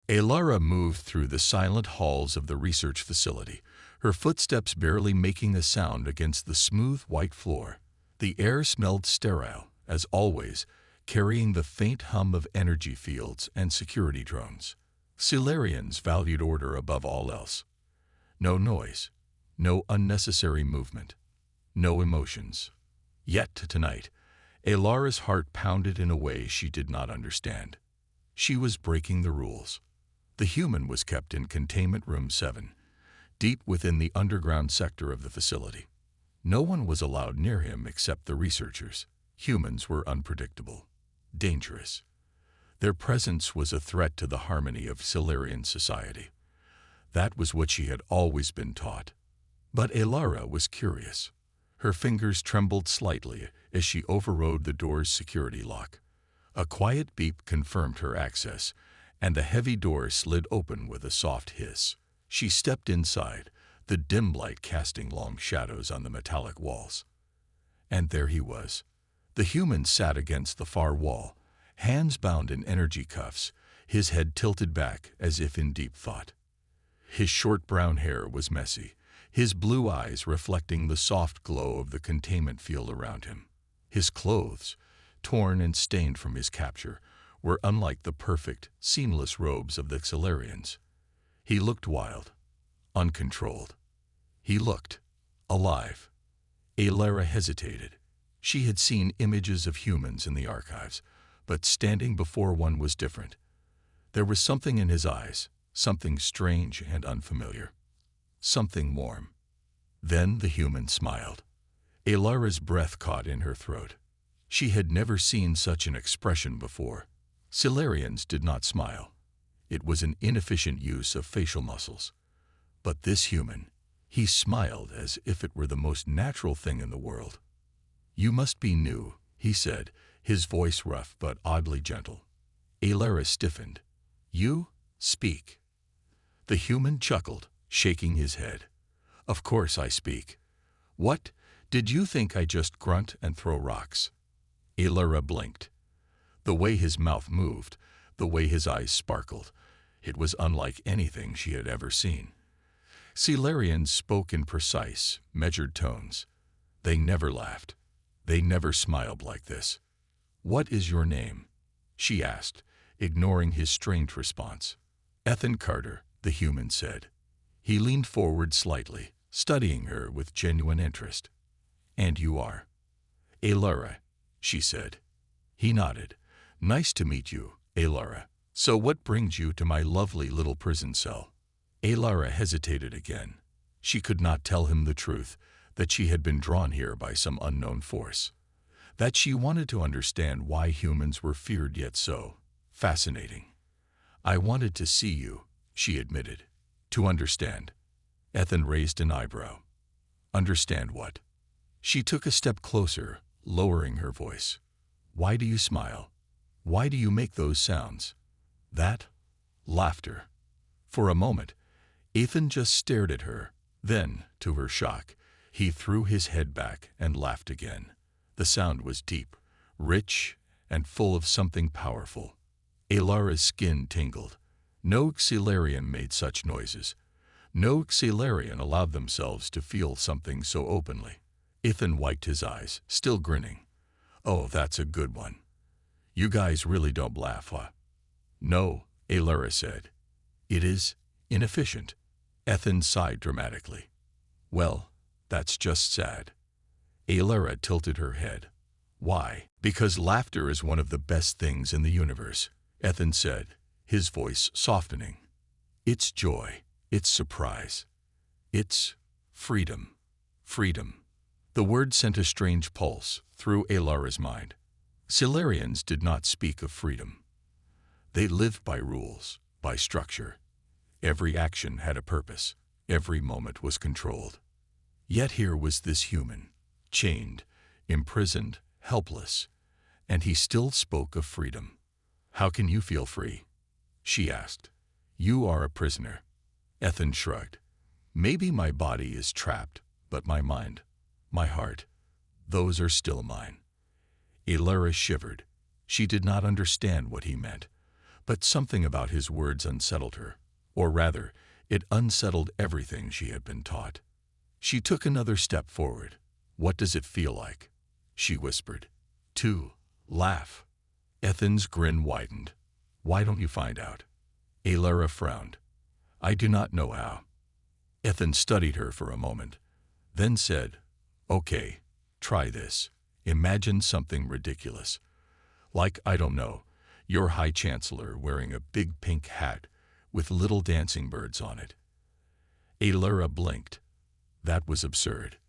Alara moved through the silent halls of the research facility, her footsteps barely making a sound against the smooth white floor. The air smelled sterile, as always, carrying the faint hum of energy fields and security drones. Silurians valued order above all else. No noise, no unnecessary movement, no emotions. Yet tonight, Alara's heart pounded in a way she did not understand. She was breaking the rules. The human was kept in Containment Room 7, deep within the underground sector of the facility. No one was allowed near him except the researchers. Humans were unpredictable, dangerous. Their presence was a threat to the harmony of Silurian society. That was what she had always been taught. But Alara was curious. Her fingers trembled slightly as she overrode the door's security lock. A quiet beep confirmed her access, and the heavy door slid open with a soft hiss. She stepped inside, the dim light casting long shadows on the metallic walls. And there he was. The human sat against the far wall, hands bound in energy cuffs, his head tilted back as if in deep thought. His short brown hair was messy, his blue eyes reflecting the soft glow of the containment field around him. His clothes, torn and stained from his capture, were unlike the perfect, seamless robes of the Silurians. He looked wild, uncontrolled. He looked alive. Alara hesitated. She had seen images of humans in the archives, but standing before one was different. There was something in his eyes, something strange and unfamiliar, something warm. Then the human smiled. Alara's breath caught in her throat. She had never seen such an expression before. Silurians did not smile. It was an inefficient use of facial muscles. But this human, he smiled as if it were the most natural thing in the world. "You must be new," he said, his voice rough but oddly gentle. Alara stiffened. "You? Speak." The human chuckled, shaking his head. "Of course I speak. What? Did you think I just grunt and throw rocks?" Alara blinked. The way his mouth moved, the way his eyes sparkled, it was unlike anything she had ever seen. Silurians spoke in precise, measured tones. They never laughed. They never smiled like this. "What is your name?" she asked, ignoring his strange response. "Ethan Carter," the human said. He leaned forward slightly, studying her with genuine interest. "And you are?" "Alara," she said. He nodded. "Nice to meet you, Alara. So what brings you to my lovely little prison cell?" Alara hesitated again. She could not tell him the truth, that she had been drawn here by some unknown force, that she wanted to understand why humans were feared yet so fascinating. "I wanted to see you," she admitted. "To understand." Ethan raised an eyebrow. "Understand what?" She took a step closer, lowering her voice. "Why do you smile? Why do you make those sounds? That? Laughter." For a moment, Ethan just stared at her. Then, to her shock, he threw his head back and laughed again. The sound was deep, rich, and full of something powerful. Alara's skin tingled. No Xilarian made such noises. No Xilarian allowed themselves to feel something so openly. Ethan wiped his eyes, still grinning. "Oh, that's a good one. You guys really don't laugh, huh?" "No," Alara said. "It is inefficient." Ethan sighed dramatically. "Well, that's just sad." Alara tilted her head. "Why?" "Because laughter is one of the best things in the universe," Ethan said, his voice softening. "It's joy, it's surprise, it's freedom. Freedom." The word sent a strange pulse through Alara's mind. Silurians did not speak of freedom. They lived by rules, by structure. Every action had a purpose. Every moment was controlled. Yet here was this human, chained, imprisoned, helpless, and he still spoke of freedom. "How can you feel free?" she asked. "You are a prisoner." Ethan shrugged. "Maybe my body is trapped, but my mind, my heart, those are still mine." Alara shivered. She did not understand what he meant, But something about his words unsettled her, or rather, it unsettled everything she had been taught. She took another step forward. "What does it feel like?" she whispered. "To laugh." Ethan's grin widened. "Why don't you find out?" Alara frowned. "I do not know how." Ethan studied her for a moment, then said, "Okay, try this. Imagine something ridiculous. Like, I don't know, your High Chancellor wearing a big pink hat with little dancing birds on it." Alara blinked. That was absurd.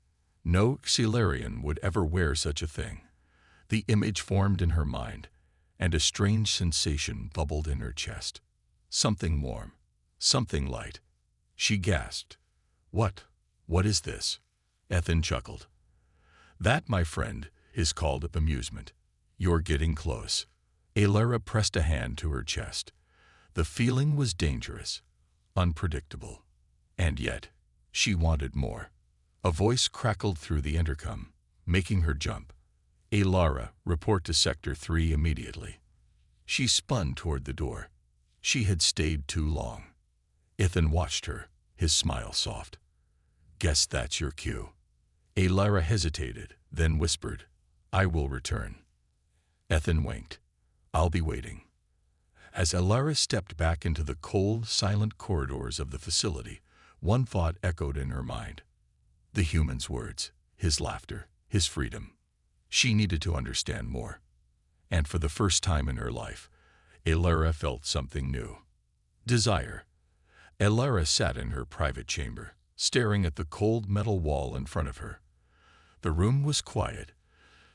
No Xilarian would ever wear such a thing. The image formed in her mind, and a strange sensation bubbled in her chest. Something warm, something light. She gasped. What is this?" Ethan chuckled. "That, my friend, is called amusement. You're getting close." Alara pressed a hand to her chest. The feeling was dangerous, unpredictable, and yet she wanted more. A voice crackled through the intercom, making her jump. "Alara, report to Sector 3 immediately." She spun toward the door. She had stayed too long. Ethan watched her, his smile soft. "Guess that's your cue." Alara hesitated, then whispered, "I will return." Ethan winked. "I'll be waiting." As Alara stepped back into the cold, silent corridors of the facility, one thought echoed in her mind. The human's words, his laughter, his freedom. She needed to understand more. And for the first time in her life, Alara felt something new. Desire. Alara sat in her private chamber, staring at the cold metal wall in front of her. The room was quiet,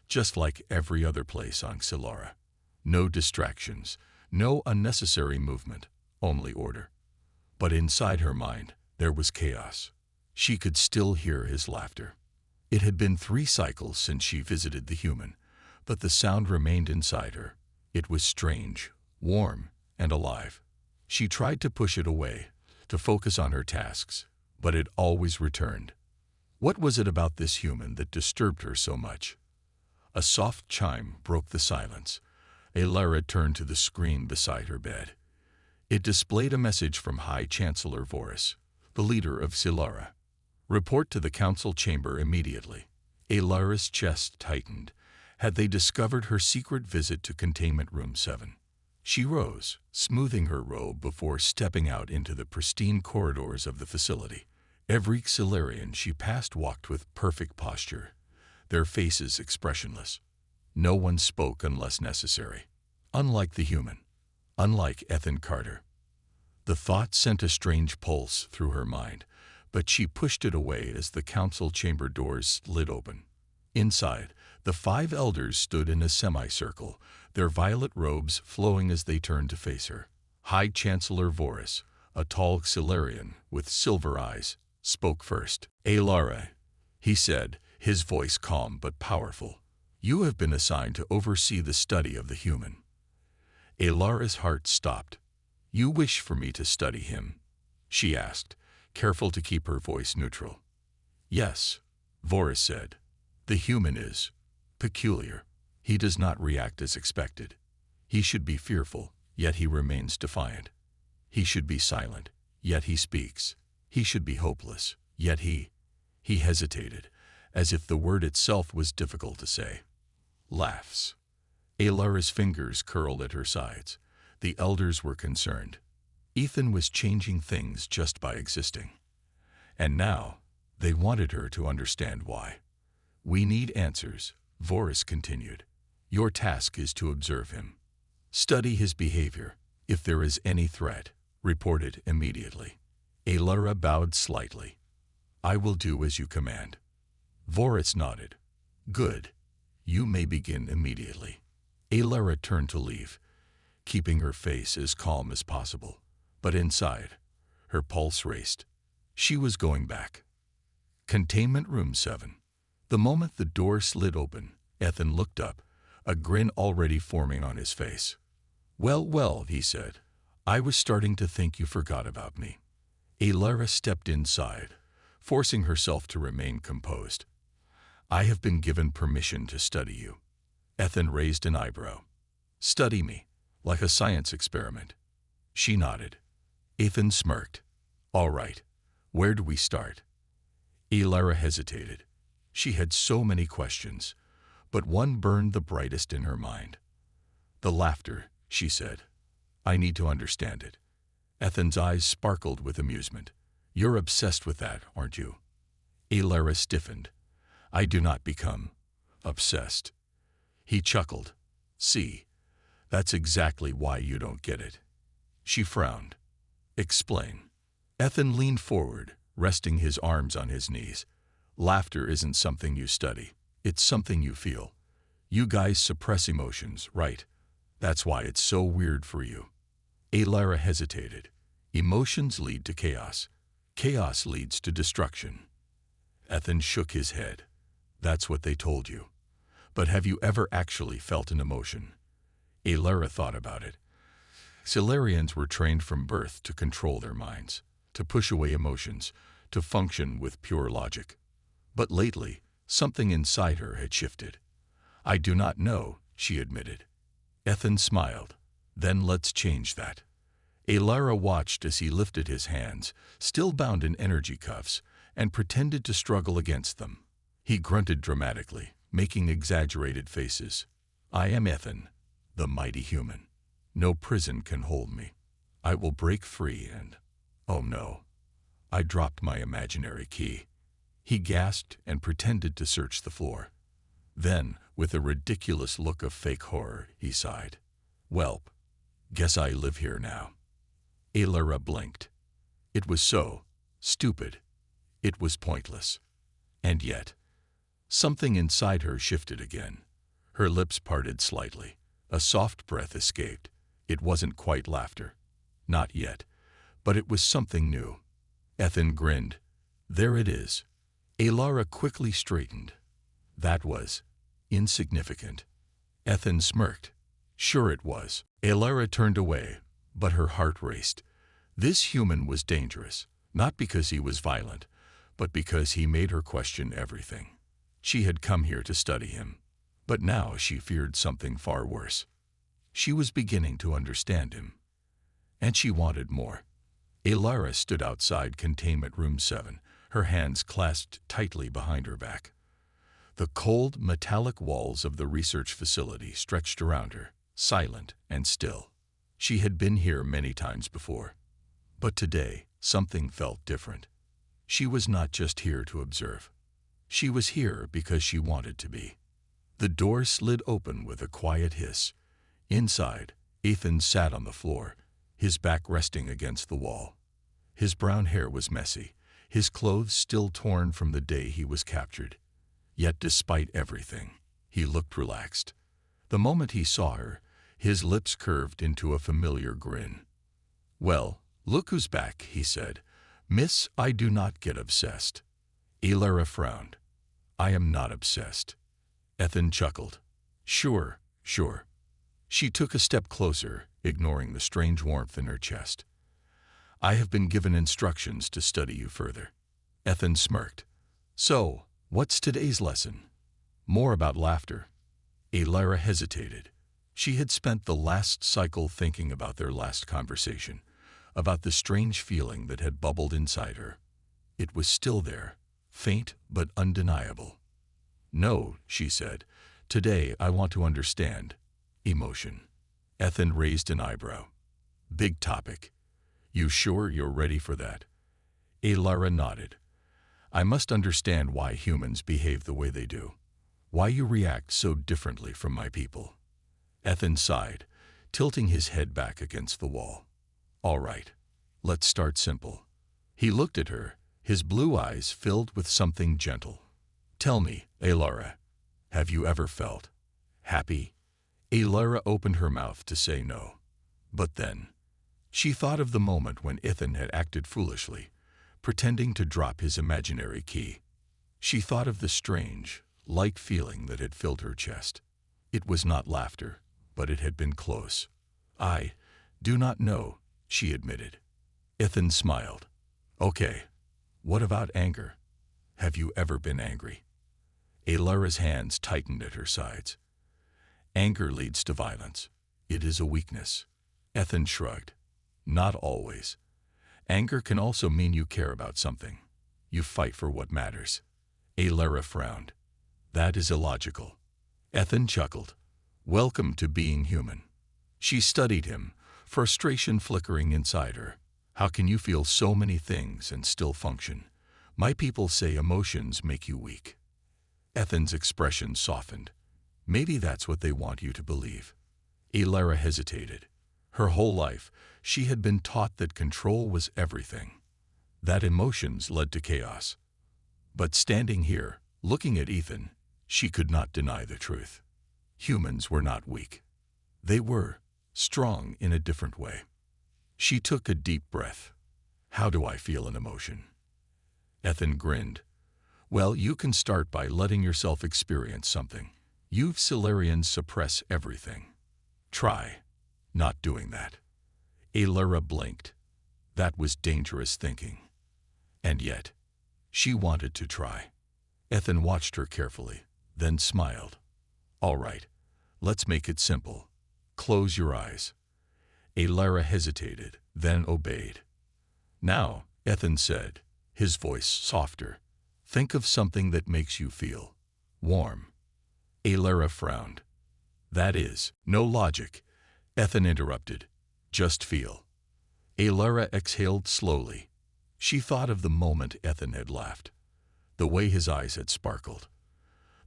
just like every other place on Xilara. No distractions, no unnecessary movement, only order. But inside her mind, there was chaos. She could still hear his laughter. It had been 3 cycles since she visited the human, but the sound remained inside her. It was strange, warm, and alive. She tried to push it away, to focus on her tasks, but it always returned. What was it about this human that disturbed her so much? A soft chime broke the silence. Alara turned to the screen beside her bed. It displayed a message from High Chancellor Voris, the leader of Xilara. "Report to the council chamber immediately." Alara's chest tightened. Had they discovered her secret visit to Containment Room 7? She rose, smoothing her robe before stepping out into the pristine corridors of the facility. Every Xilarian she passed walked with perfect posture, their faces expressionless. No one spoke unless necessary. Unlike the human. Unlike Ethan Carter. The thought sent a strange pulse through her mind, but she pushed it away as the council chamber doors slid open. Inside, the 5 elders stood in a semicircle, their violet robes flowing as they turned to face her. High Chancellor Voris, a tall Xilarian with silver eyes, spoke first. "Alara," he said, his voice calm but powerful, "you have been assigned to oversee the study of the human." Alara's heart stopped. "You wish for me to study him?" she asked, careful to keep her voice neutral. "Yes," Voris said. "The human is peculiar. He does not react as expected. He should be fearful, yet he remains defiant. He should be silent, yet he speaks. He should be hopeless, yet he hesitated, as if the word itself was difficult to say. Laughs. Alara's fingers curled at her sides. The elders were concerned. Ethan was changing things just by existing. And now, they wanted her to understand why. "We need answers," Voris continued. "Your task is to observe him. Study his behavior. If there is any threat, report it immediately." Alara bowed slightly. "I will do as you command." Voris nodded. "Good. You may begin immediately." Alara turned to leave, keeping her face as calm as possible. But inside, her pulse raced. She was going back. Containment Room 7. The moment the door slid open, Ethan looked up, a grin already forming on his face. Well, he said. "I was starting to think you forgot about me." Alara stepped inside, forcing herself to remain composed. "I have been given permission to study you." Ethan raised an eyebrow. "Study me, like a science experiment." She nodded. Ethan smirked. All right, where do we start? Elara hesitated. She had so many questions, but one burned the brightest in her mind. The laughter, she said. I need to understand it. Ethan's eyes sparkled with amusement. You're obsessed with that, aren't you? Elara stiffened. I do not become obsessed. He chuckled. See, that's exactly why you don't get it. She frowned. Explain. Ethan leaned forward, resting his arms on his knees. Laughter isn't something you study. It's something you feel. You guys suppress emotions, right? That's why it's so weird for you. Elara hesitated. Emotions lead to chaos. Chaos leads to destruction. Ethan shook his head. That's what they told you. But have you ever actually felt an emotion? Elara thought about it. Solarians were trained from birth to control their minds, to push away emotions, to function with pure logic. But lately, something inside her had shifted. I do not know, she admitted. Ethan smiled. Then let's change that. Elara watched as he lifted his hands, still bound in energy cuffs, and pretended to struggle against them. He grunted dramatically, making exaggerated faces. I am Ethan, the mighty human. No prison can hold me. I will break free and... Oh no. I dropped my imaginary key. He gasped and pretended to search the floor. Then, with a ridiculous look of fake horror, he sighed. Welp, guess I live here now. Elara blinked. It was so stupid. It was pointless. And yet, something inside her shifted again. Her lips parted slightly. A soft breath escaped. It wasn't quite laughter. Not yet. But it was something new. Ethan grinned. There it is. Elara quickly straightened. That was insignificant. Ethan smirked. Sure it was. Elara turned away, but her heart raced. This human was dangerous, not because he was violent, but because he made her question everything. She had come here to study him, but now she feared something far worse. She was beginning to understand him, and she wanted more. Elara stood outside Containment Room 7, her hands clasped tightly behind her back. The cold, metallic walls of the research facility stretched around her, silent and still. She had been here many times before, but today something felt different. She was not just here to observe. She was here because she wanted to be. The door slid open with a quiet hiss. Inside, Ethan sat on the floor, his back resting against the wall. His brown hair was messy, his clothes still torn from the day he was captured. Yet despite everything, he looked relaxed. The moment he saw her, his lips curved into a familiar grin. Well, look who's back, he said. Miss, I do not get obsessed. Elara frowned. I am not obsessed. Ethan chuckled. Sure, sure. She took a step closer, ignoring the strange warmth in her chest. I have been given instructions to study you further. Ethan smirked. So, what's today's lesson? More about laughter. Elara hesitated. She had spent the last cycle thinking about their last conversation, about the strange feeling that had bubbled inside her. It was still there, faint but undeniable. No, she said. Today I want to understand emotion. Ethan raised an eyebrow. Big topic. You sure you're ready for that? Elara nodded. I must understand why humans behave the way they do. Why you react so differently from my people. Ethan sighed, tilting his head back against the wall. All right, let's start simple. He looked at her, his blue eyes filled with something gentle. Tell me, Elara, have you ever felt happy? Elara opened her mouth to say no. But then, she thought of the moment when Ethan had acted foolishly, pretending to drop his imaginary key. She thought of the strange, light feeling that had filled her chest. It was not laughter, but it had been close. I do not know, she admitted. Ethan smiled. Okay, what about anger? Have you ever been angry? Elara's hands tightened at her sides. Anger leads to violence. It is a weakness. Ethan shrugged. Not always. Anger can also mean you care about something. You fight for what matters. Alara frowned. That is illogical. Ethan chuckled. Welcome to being human. She studied him, frustration flickering inside her. How can you feel so many things and still function? My people say emotions make you weak. Ethan's expression softened. Maybe that's what they want you to believe. Alara hesitated. Her whole life, she had been taught that control was everything, that emotions led to chaos. But standing here, looking at Ethan, she could not deny the truth. Humans were not weak. They were strong in a different way. She took a deep breath. How do I feel an emotion? Ethan grinned. Well, you can start by letting yourself experience something. You Silurians suppress everything. Try not doing that. Alara blinked. That was dangerous thinking. And yet, she wanted to try. Ethan watched her carefully, then smiled. All right, let's make it simple. Close your eyes. Alara hesitated, then obeyed. Now, Ethan said, his voice softer, think of something that makes you feel warm. Alara frowned. That is, no logic. Ethan interrupted. Just feel. Alara exhaled slowly. She thought of the moment Ethan had laughed, the way his eyes had sparkled,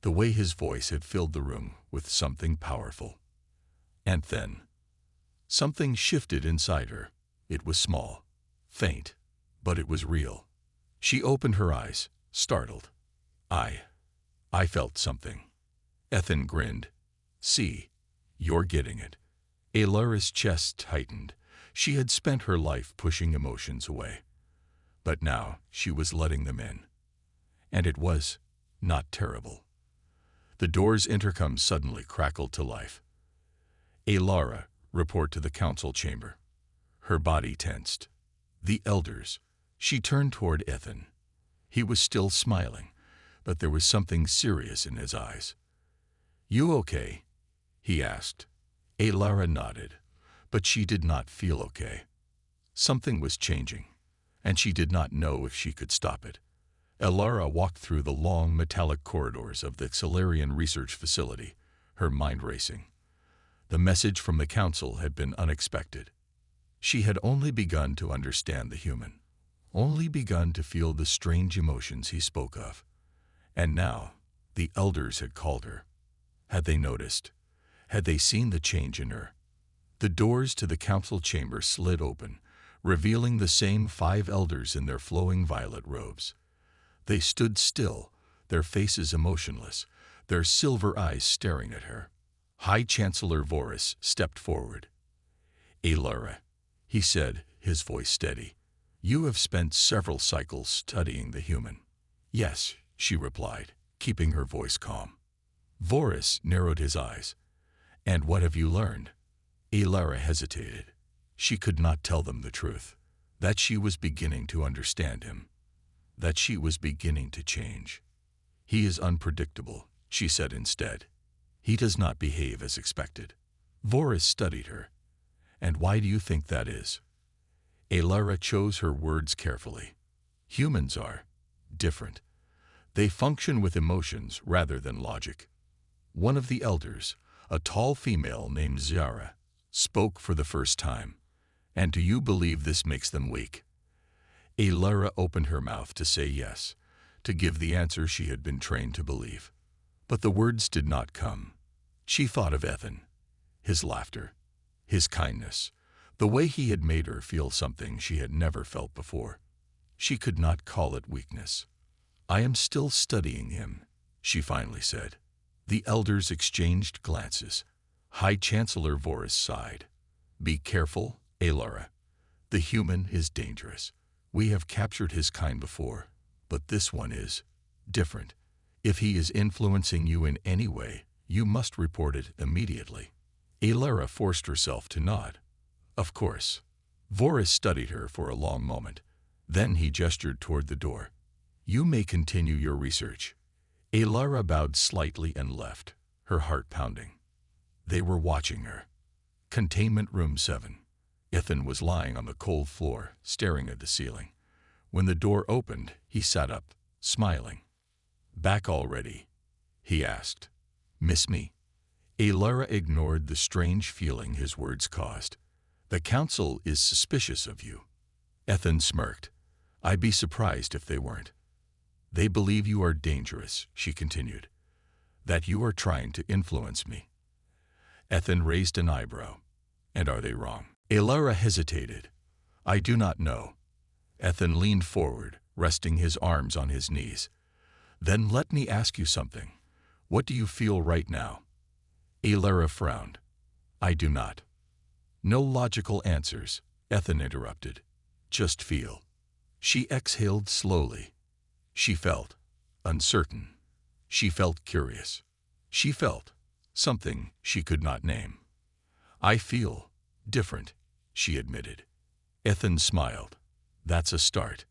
the way his voice had filled the room with something powerful. And then, something shifted inside her. It was small, faint, but it was real. She opened her eyes, startled. I felt something. Ethan grinned. See, you're getting it. Alara's chest tightened. She had spent her life pushing emotions away. But now she was letting them in. And it was not terrible. The door's intercom suddenly crackled to life. Alara, report to the council chamber. Her body tensed. The elders. She turned toward Ethan. He was still smiling, but there was something serious in his eyes. You okay? He asked. Alara nodded, but she did not feel okay. Something was changing, and she did not know if she could stop it. Alara walked through the long metallic corridors of the Solarian research facility, her mind racing. The message from the council had been unexpected. She had only begun to understand the human, only begun to feel the strange emotions he spoke of. And now, the elders had called her. Had they noticed? Had they seen the change in her? The doors to the council chamber slid open, revealing the same 5 elders in their flowing violet robes. They stood still, their faces emotionless, their silver eyes staring at her. High Chancellor Voris stepped forward. Alara, he said, his voice steady, you have spent several cycles studying the human. Yes, she replied, keeping her voice calm. Voris narrowed his eyes. And what have you learned? Alara hesitated. She could not tell them the truth, that she was beginning to understand him, that she was beginning to change. He is unpredictable, she said instead. He does not behave as expected. Voris studied her. And why do you think that is? Alara chose her words carefully. Humans are different. They function with emotions rather than logic. One of the elders, a tall female named Zara, spoke for the first time. And do you believe this makes them weak? Alara opened her mouth to say yes, to give the answer she had been trained to believe. But the words did not come. She thought of Ethan, his laughter, his kindness, the way he had made her feel something she had never felt before. She could not call it weakness. I am still studying him, she finally said. The elders exchanged glances. High Chancellor Voris sighed. Be careful, Alara. The human is dangerous. We have captured his kind before, but this one is different. If he is influencing you in any way, you must report it immediately. Alara forced herself to nod. Of course. Voris studied her for a long moment. Then he gestured toward the door. You may continue your research. Alara bowed slightly and left, her heart pounding. They were watching her. Containment Room 7. Ethan was lying on the cold floor, staring at the ceiling. When the door opened, he sat up, smiling. "Back already?" he asked. "Miss me?" Alara ignored the strange feeling his words caused. "The council is suspicious of you." Ethan smirked. "I'd be surprised if they weren't." "They believe you are dangerous," she continued. "That you are trying to influence me." Ethan raised an eyebrow. "And are they wrong?" Alara hesitated. "I do not know." Ethan leaned forward, resting his arms on his knees. "Then let me ask you something. What do you feel right now?" Alara frowned. "I do not." "No logical answers," Ethan interrupted. "Just feel." She exhaled slowly. She felt uncertain. She felt curious. She felt something she could not name. "I feel different," she admitted. Ethan smiled. "That's a start."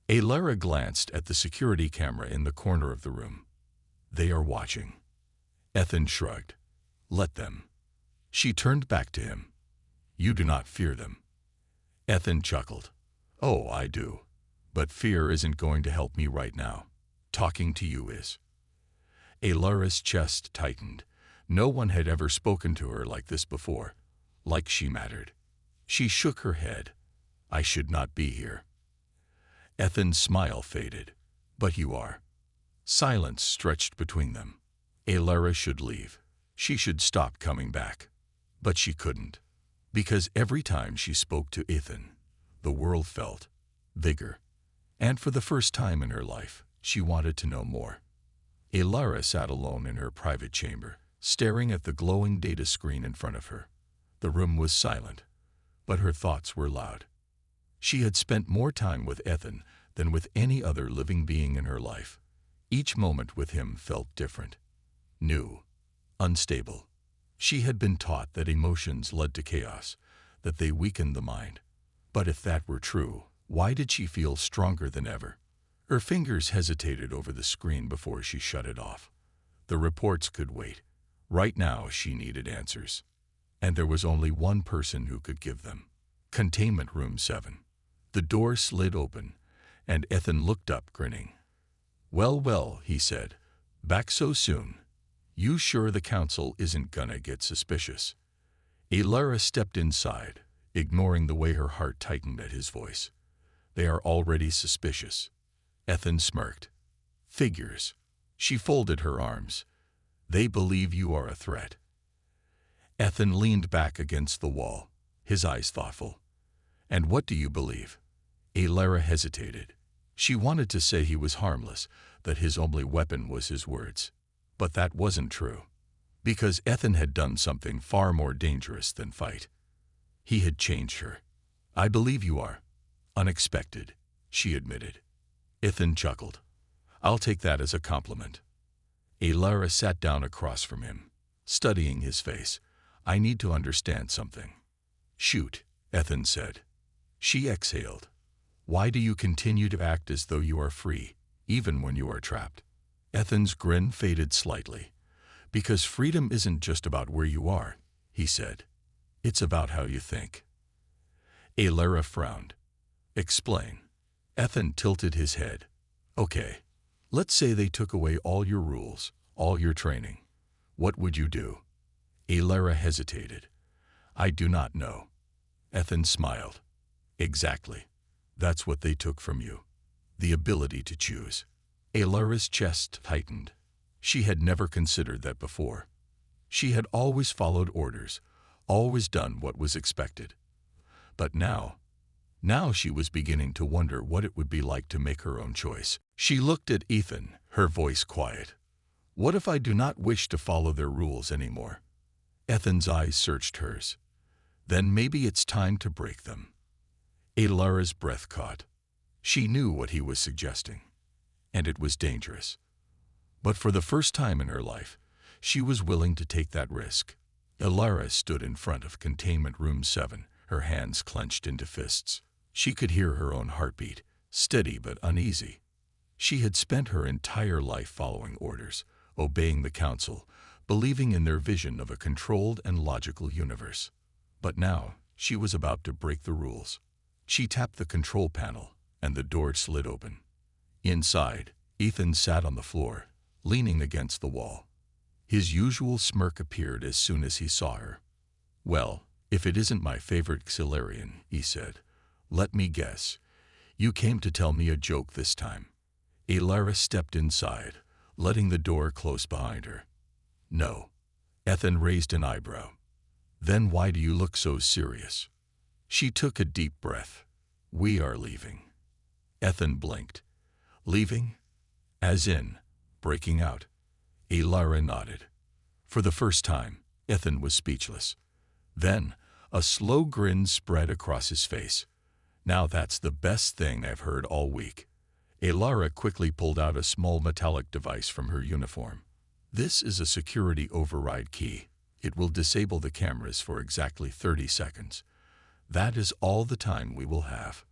Alara glanced at the security camera in the corner of the room. "They are watching." Ethan shrugged. "Let them." She turned back to him. "You do not fear them." Ethan chuckled. "Oh, I do. But fear isn't going to help me right now. Talking to you is." Alara's chest tightened. No one had ever spoken to her like this before, like she mattered. She shook her head. "I should not be here." Ethan's smile faded. "But you are." Silence stretched between them. Alara should leave. She should stop coming back. But she couldn't. Because every time she spoke to Ethan, the world felt bigger. And for the first time in her life, she wanted to know more. Alara sat alone in her private chamber, staring at the glowing data screen in front of her. The room was silent, but her thoughts were loud. She had spent more time with Ethan than with any other living being in her life. Each moment with him felt different, new, unstable. She had been taught that emotions led to chaos, that they weakened the mind. But if that were true, why did she feel stronger than ever? Her fingers hesitated over the screen before she shut it off. The reports could wait. Right now she needed answers. And there was only one person who could give them. Containment Room 7. The door slid open, and Ethan looked up, grinning. "Well, well," he said. "Back so soon? You sure the council isn't gonna get suspicious?" Alara stepped inside, ignoring the way her heart tightened at his voice. "They are already suspicious." Ethan smirked. "Figures." She folded her arms. "They believe you are a threat." Ethan leaned back against the wall, his eyes thoughtful. "And what do you believe?" Alara hesitated. She wanted to say he was harmless, that his only weapon was his words. But that wasn't true. Because Ethan had done something far more dangerous than fight. He had changed her. "I believe you are unexpected," she admitted. Ethan chuckled. "I'll take that as a compliment." Alara sat down across from him, studying his face. "I need to understand something." "Shoot," Ethan said. She exhaled. "Why do you continue to act as though you are free, even when you are trapped?" Ethan's grin faded slightly. "Because freedom isn't just about where you are," he said. "It's about how you think." Alara frowned. "Explain." Ethan tilted his head. "Okay, let's say they took away all your rules, all your training. What would you do?" Alara hesitated. "I do not know." Ethan smiled. "Exactly. That's what they took from you. The ability to choose." Alara's chest tightened. She had never considered that before. She had always followed orders, always done what was expected. But now she was beginning to wonder what it would be like to make her own choice. She looked at Ethan, her voice quiet. "What if I do not wish to follow their rules anymore?" Ethan's eyes searched hers. "Then maybe it's time to break them." Alara's breath caught. She knew what he was suggesting, and it was dangerous. But for the first time in her life, she was willing to take that risk. Alara stood in front of Containment Room 7, her hands clenched into fists. She could hear her own heartbeat, steady but uneasy. She had spent her entire life following orders, obeying the council, believing in their vision of a controlled and logical universe. But now, She was about to break the rules. She tapped the control panel, and the door slid open. Inside, Ethan sat on the floor, leaning against the wall. His usual smirk appeared as soon as he saw her. "Well, if it isn't my favorite Xilarian," he said. "Let me guess. You came to tell me a joke this time." Alara stepped inside, letting the door close behind her. "No." Ethan raised an eyebrow. "Then why do you look so serious?" She took a deep breath. "We are leaving." Ethan blinked. "Leaving? As in, breaking out?" Alara nodded. For the first time, Ethan was speechless. Then, a slow grin spread across his face. "Now that's the best thing I've heard all week." Alara quickly pulled out a small metallic device from her uniform. "This is a security override key. It will disable the cameras for exactly 30 seconds. That is all the time we will have."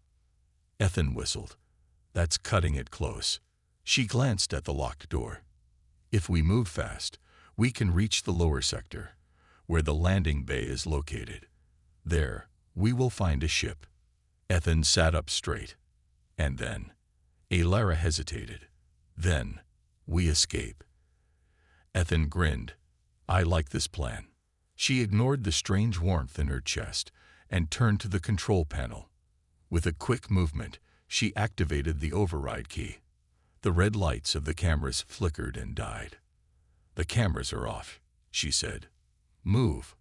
Ethan whistled. "That's cutting it close." She glanced at the locked door. "If we move fast, we can reach the lower sector, where the landing bay is located. There, we will find a ship." Ethan sat up straight. "And then?" Alara hesitated. "Then, we escape." Ethan grinned. "I like this plan." She ignored the strange warmth in her chest and turned to the control panel. With a quick movement, she activated the override key. The red lights of the cameras flickered and died. "The cameras are off," she said. "Move."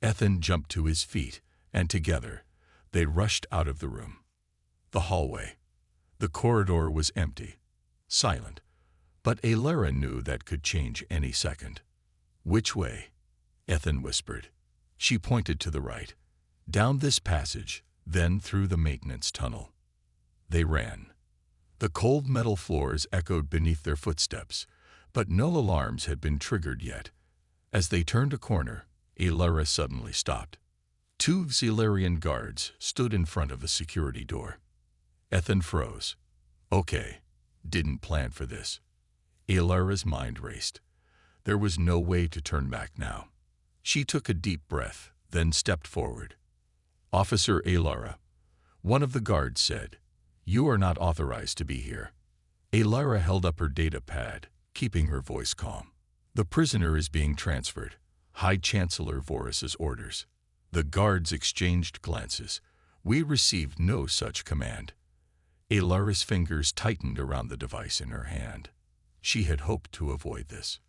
Ethan jumped to his feet, and together, they rushed out of the room. The hallway. The corridor was empty, silent, but Alara knew that could change any second. "Which way?" Ethan whispered. She pointed to the right. "Down this passage, then through the maintenance tunnel." They ran. The cold metal floors echoed beneath their footsteps, but no alarms had been triggered yet. As they turned a corner, Alara suddenly stopped. 2 Xilarian guards stood in front of a security door. Ethan froze. "Okay, didn't plan for this." Alara's mind raced. There was no way to turn back now. She took a deep breath, then stepped forward. "Officer Alara," one of the guards said, "you are not authorized to be here." Alara held up her data pad, keeping her voice calm. "The prisoner is being transferred. High Chancellor Vorus's orders." The guards exchanged glances. "We received no such command." Alara's fingers tightened around the device in her hand. She had hoped to avoid this.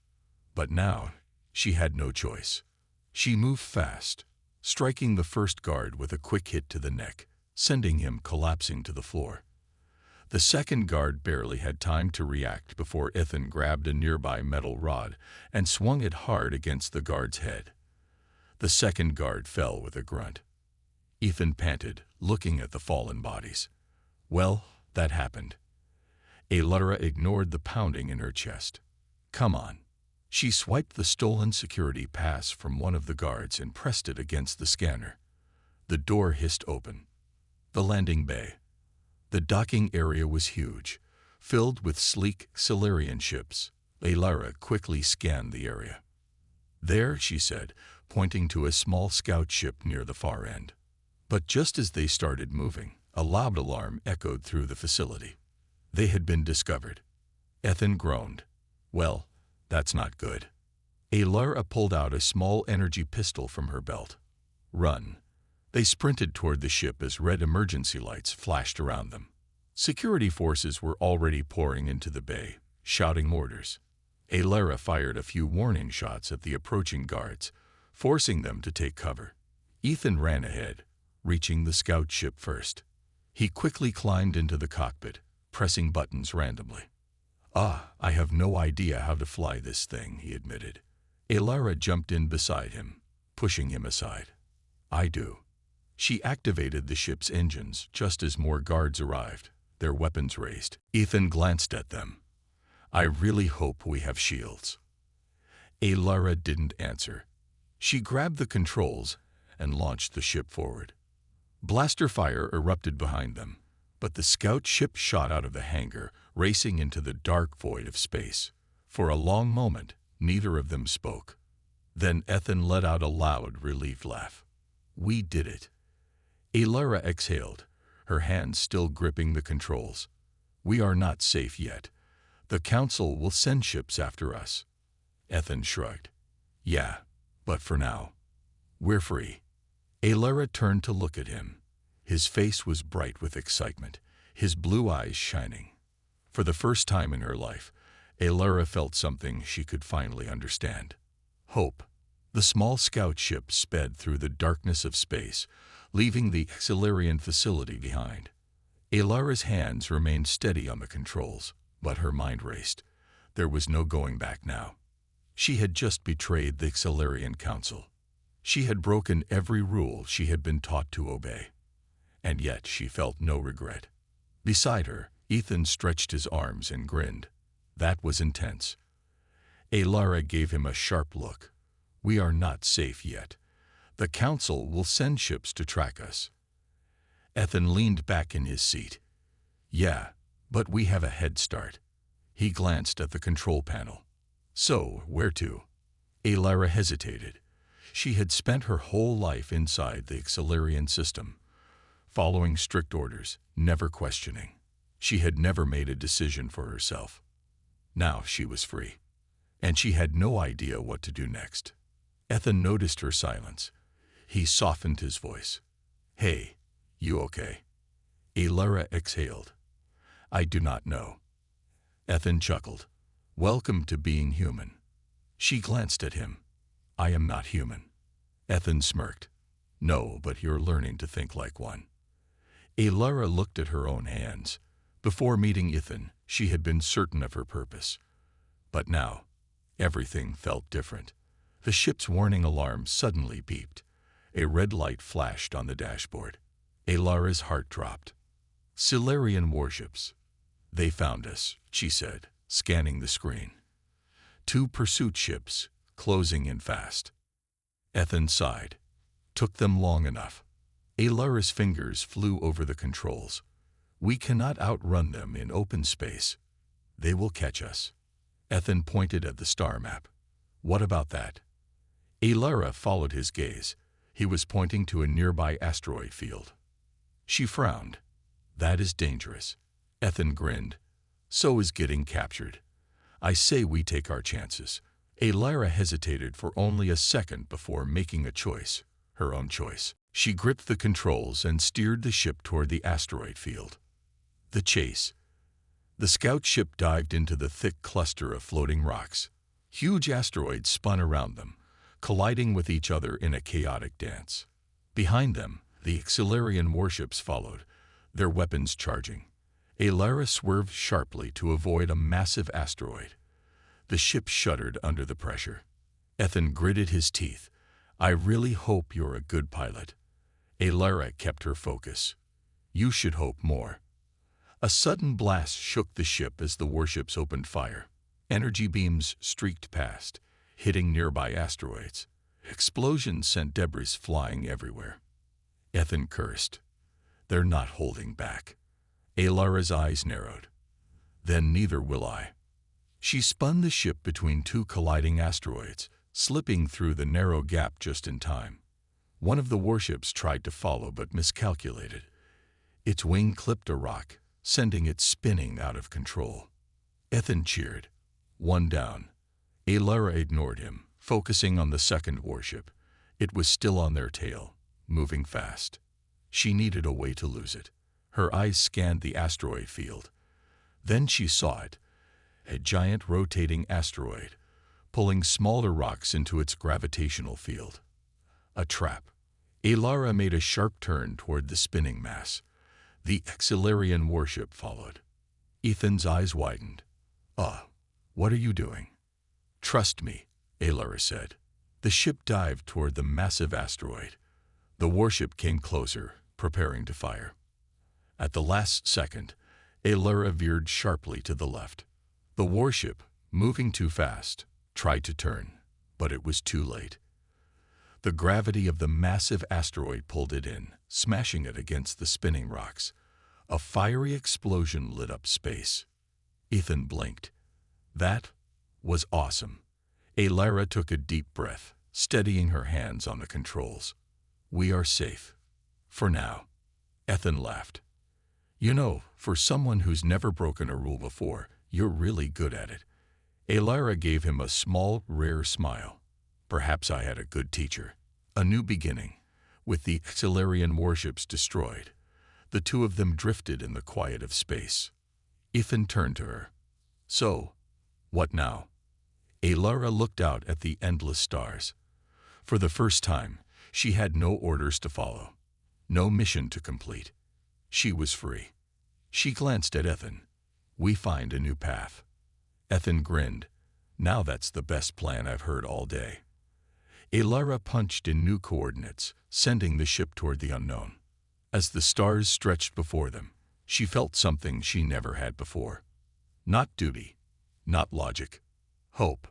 But now, she had no choice. She moved fast, striking the first guard with a quick hit to the neck, sending him collapsing to the floor. The second guard barely had time to react before Ethan grabbed a nearby metal rod and swung it hard against the guard's head. The second guard fell with a grunt. Ethan panted, looking at the fallen bodies. Well, that happened. Alara ignored the pounding in her chest. "Come on." She swiped the stolen security pass from one of the guards and pressed it against the scanner. The door hissed open. The landing bay. The docking area was huge, filled with sleek Xilarian ships. Alara quickly scanned the area. "There," she said, pointing to a small scout ship near the far end. But just as they started moving, a loud alarm echoed through the facility. They had been discovered. Ethan groaned. "Well, that's not good." Alara pulled out a small energy pistol from her belt. "Run." They sprinted toward the ship as red emergency lights flashed around them. Security forces were already pouring into the bay, shouting orders. Alara fired a few warning shots at the approaching guards, forcing them to take cover. Ethan ran ahead, reaching the scout ship first. He quickly climbed into the cockpit, pressing buttons randomly. I have no idea how to fly this thing," he admitted. Alara jumped in beside him, pushing him aside. "I do." She activated the ship's engines just as more guards arrived, their weapons raised. Ethan glanced at them. "I really hope we have shields." Alara didn't answer. She grabbed the controls and launched the ship forward. Blaster fire erupted behind them, but the scout ship shot out of the hangar, racing into the dark void of space. For a long moment, neither of them spoke. Then Ethan let out a loud, relieved laugh. "We did it." Alara exhaled, her hands still gripping the controls. We are not safe yet. The Council will send ships after us. Ethan shrugged. Yeah, but for now, we're free. Alara turned to look at him. His face was bright with excitement, his blue eyes shining. For the first time in her life, Alara felt something she could finally understand. Hope. The small scout ship sped through the darkness of space, leaving the Xilarian facility behind. Alara's hands remained steady on the controls, but her mind raced. There was no going back now. She had just betrayed the Xilarian Council. She had broken every rule she had been taught to obey. And yet she felt no regret. Beside her, Ethan stretched his arms and grinned. That was intense. Alara gave him a sharp look. We are not safe yet. The Council will send ships to track us. Ethan leaned back in his seat. Yeah, but we have a head start. He glanced at the control panel. So, where to? Alara hesitated. She had spent her whole life inside the Xilarian system, following strict orders, never questioning. She had never made a decision for herself. Now she was free, and she had no idea what to do next. Ethan noticed her silence. He softened his voice. Hey, you okay? Alara exhaled. I do not know. Ethan chuckled. Welcome to being human. She glanced at him. I am not human. Ethan smirked. No, but you're learning to think like one. Alara looked at her own hands. Before meeting Ethan, she had been certain of her purpose. But now, everything felt different. The ship's warning alarm suddenly beeped. A red light flashed on the dashboard. Alara's heart dropped. Xilarian warships. They found us, she said, scanning the screen. 2 pursuit ships, closing in fast. Ethan sighed. Took them long enough. Alara's fingers flew over the controls. We cannot outrun them in open space. They will catch us. Ethan pointed at the star map. What about that? Alara followed his gaze. He was pointing to a nearby asteroid field. She frowned. That is dangerous. Ethan grinned. So is getting captured. I say we take our chances. Alara hesitated for only a second before making a choice, her own choice. She gripped the controls and steered the ship toward the asteroid field. The chase. The scout ship dived into the thick cluster of floating rocks. Huge asteroids spun around them, colliding with each other in a chaotic dance. Behind them, the Xilarian warships followed, their weapons charging. Alara swerved sharply to avoid a massive asteroid. The ship shuddered under the pressure. Ethan gritted his teeth. I really hope you're a good pilot. Alara kept her focus. You should hope more. A sudden blast shook the ship as the warships opened fire. Energy beams streaked past, hitting nearby asteroids. Explosions sent debris flying everywhere. Ethan cursed. They're not holding back. Alara's eyes narrowed. Then neither will I. She spun the ship between 2 colliding asteroids, slipping through the narrow gap just in time. One of the warships tried to follow but miscalculated. Its wing clipped a rock, sending it spinning out of control. Ethan cheered. 1 down. Alara ignored him, focusing on the second warship. It was still on their tail, moving fast. She needed a way to lose it. Her eyes scanned the asteroid field. Then she saw it, a giant rotating asteroid, pulling smaller rocks into its gravitational field. A trap. Alara made a sharp turn toward the spinning mass. The Xilarian warship followed. Ethan's eyes widened. What are you doing? Trust me, Alara said. The ship dived toward the massive asteroid. The warship came closer, preparing to fire. At the last second, Alara veered sharply to the left. The warship, moving too fast, tried to turn, but it was too late. The gravity of the massive asteroid pulled it in, smashing it against the spinning rocks. A fiery explosion lit up space. Ethan blinked. That was awesome. Alara took a deep breath, steadying her hands on the controls. We are safe. For now. Ethan laughed. You know, for someone who's never broken a rule before, you're really good at it. Alara gave him a small, rare smile. Perhaps I had a good teacher. A new beginning. With the Xilarian warships destroyed, the two of them drifted in the quiet of space. Ethan turned to her. So, what now? Alara looked out at the endless stars. For the first time, she had no orders to follow, no mission to complete. She was free. She glanced at Ethan. We find a new path. Ethan grinned. Now that's the best plan I've heard all day. Alara punched in new coordinates, sending the ship toward the unknown. As the stars stretched before them, she felt something she never had before. Not duty, not logic, hope.